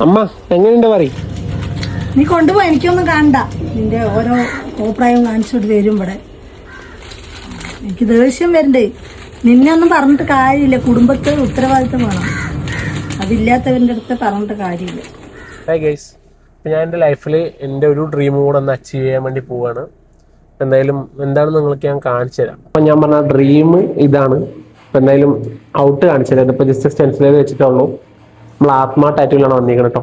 അമ്മ എങ്ങനെയുണ്ട് പറയും? നീ കൊണ്ടുപോ, എനിക്കൊന്നും കാണണ്ട. നിന്റെ ഓരോ അഭിപ്രായവും കാണിച്ചോട്ട് വരും ഇവിടെ. എനിക്ക് ദേഷ്യം വരണ്ടേ. നിന്നെ ഒന്നും പറഞ്ഞിട്ട് കാര്യമില്ല. കുടുംബത്തെ ഉത്തരവാദിത്തം വേണം. അതില്ലാത്തവരുടെ അടുത്ത് പറഞ്ഞിട്ട് കാര്യമില്ല. ഹായ് ഗൈസ്, ഞാൻ എൻ്റെ ലൈഫിൽ എൻ്റെ ഒരു ഡ്രീം കൂടെ ഒന്ന് അച്ചീവ് ചെയ്യാൻ വേണ്ടി പോവാണ്. എന്തായാലും എന്താണെന്ന് നിങ്ങൾക്ക് ഞാൻ കാണിച്ചു തരാം. അപ്പം ഞാൻ പറഞ്ഞ ഡ്രീം ഇതാണ്. അപ്പം എന്തായാലും ഔട്ട് കാണിച്ചു തരാം. ഇതിപ്പോൾ ജസ്റ്റ് സ്റ്റെൻസിലേത് വെച്ചിട്ടുള്ളൂ. നമ്മൾ ആത്മാ ടാറ്റൂലാണ് വന്നിരിക്കണം കേട്ടോ.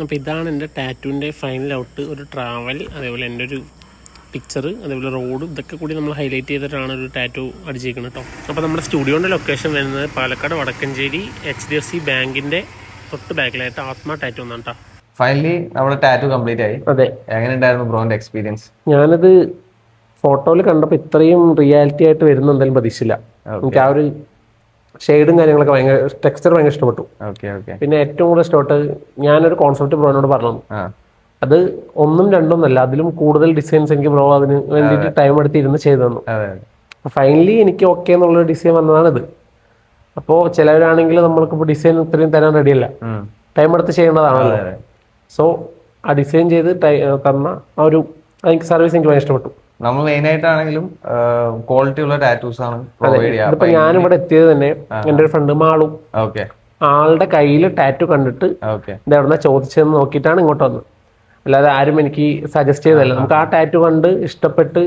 അപ്പോൾ ഇതാണ് എൻ്റെ ടാറ്റൂവിൻ്റെ ഫൈനൽ ഔട്ട്. ഒരു ട്രാവൽ, അതേപോലെ എൻ്റെ ഒരു പിക്ചർ, അതേപോലെ റോഡ്, ഇതൊക്കെ കൂടി നമ്മൾ ഹൈലൈറ്റ് ചെയ്തിട്ടാണ് ഒരു ടാറ്റു അടിച്ചിരിക്കുന്നത് കേട്ടോ. അപ്പോൾ നമ്മുടെ സ്റ്റുഡിയോൻ്റെ ലൊക്കേഷൻ വരുന്നത് പാലക്കാട് വടക്കഞ്ചേരി HDFC ബാങ്കിൻ്റെ തൊട്ട് ബാക്കിലായിട്ട് ആത്മാ ടാറ്റു എന്നാണ് കേട്ടോ. ഫൈനലി നമ്മുടെ ടാറ്റു കംപ്ലീറ്റ് ആയി. അതെ, എങ്ങനെയുണ്ടായിരുന്നു ബ്രോന്റെ എക്സ്പീരിയൻസ്? ഞാനത് ഫോട്ടോയിൽ കണ്ടപ്പോൾ ഇത്രയും റിയാലിറ്റി ആയിട്ട് വരുന്ന എന്തായാലും പ്രതീക്ഷിച്ചില്ല. എനിക്ക് ആ ഒരു ഷെയ്ഡും കാര്യങ്ങളൊക്കെ ഭയങ്കര, ടെക്സ്ചർ ഭയങ്കര ഇഷ്ടപ്പെട്ടു. പിന്നെ ഏറ്റവും കൂടുതൽ ഇഷ്ടപ്പെട്ട് ഞാനൊരു കോൺസെപ്റ്റ് ബ്രോനോട് പറഞ്ഞു. അത് ഒന്നും രണ്ടും അല്ല, അതിലും കൂടുതൽ ഡിസൈൻസ് എനിക്ക് ബ്രോ അതിന് വേണ്ടിയിട്ട് ടൈം എടുത്ത് ഇരുന്ന് ചെയ്തു തന്നു. ഫൈനലി എനിക്ക് ഓക്കെ എന്നുള്ള ഡിസൈൻ വന്നതാണിത്. അപ്പോൾ ചിലവരാണെങ്കിൽ നമ്മൾക്കിപ്പോൾ ഡിസൈൻ ഇത്രയും തരാൻ റെഡിയല്ല, ടൈം എടുത്ത് ചെയ്യേണ്ടതാണല്ലോ. സോ ആ ഡിസൈൻ ചെയ്ത് തന്ന ആ ഒരു എനിക്ക് സർവീസ് എനിക്ക് ഭയങ്കര ഇഷ്ടപ്പെട്ടു. നമ്മൾ മെയിൻ ആയിട്ടാണെങ്കിലും ക്വാളിറ്റി ഉള്ള ടാറ്റൂസ് ആണ് പ്രൊവൈഡ് ചെയ്യുക. ഇതിപ്പോ ഞാനിവിടെ എത്തിയത് തന്നെ എൻ്റെ ഒരു ഫ്രണ്ട് മാളു, ആളുടെ കയ്യിൽ ടാറ്റു കണ്ടിട്ട് ഇത് എവിടെന്നാ ചോദിച്ചതെന്ന് നോക്കിയിട്ടാണ് ഇങ്ങോട്ട് വന്നത്. അല്ലാതെ ആരും എനിക്ക് സജസ്റ്റ് ചെയ്തല്ല. നമുക്ക് ആ ടാറ്റു കണ്ട് ഇഷ്ടപ്പെട്ട്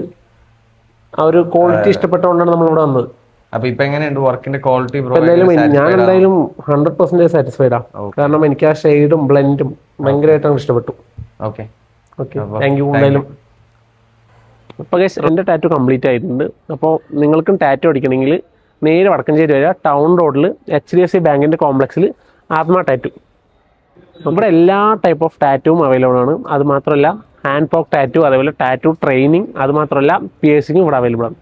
ആ ഒരു ക്വാളിറ്റി ഇഷ്ടപ്പെട്ടുകൊണ്ടാണ് നമ്മൾ ഇവിടെ വന്നത്. അപ്പൊ ഇപ്പൊ എങ്ങനെയുണ്ട് വർക്കിന്റെ ക്വാളിറ്റി? എന്തായാലും ഞാൻ എന്തായാലും 100% സാറ്റിസ്ഫൈഡ് ആണ്. കാരണം എനിക്ക് ആ ഷെയ്ഡും ബ്ലെൻഡും ഭയങ്കരമായിട്ട് ഇഷ്ടപ്പെട്ടു. Okay, thank you. എന്തായാലും അപ്പോൾ എൻ്റെ ടാറ്റു കംപ്ലീറ്റ് ആയിട്ടുണ്ട്. അപ്പോൾ നിങ്ങൾക്കും ടാറ്റു അടിക്കണമെങ്കിൽ നേരെ വടക്കഞ്ചേരി വരിക, ടൗൺ റോഡിൽ HDFC ബാങ്കിൻ്റെ കോംപ്ലക്സിൽ ആത്മാ ടാറ്റു. നമ്മുടെ എല്ലാ ടൈപ്പ് ഓഫ് ടാറ്റുവും അവൈലബിൾ ആണ്. അതുമാത്രമല്ല ഹാൻഡ് പോക്ക് ടാറ്റു, അതേപോലെ ടാറ്റു ട്രെയിനിങ്, അതുമാത്രമല്ല പിയേഴ്സിങ്ങും ഇവിടെ അവൈലബിൾ ആണ്.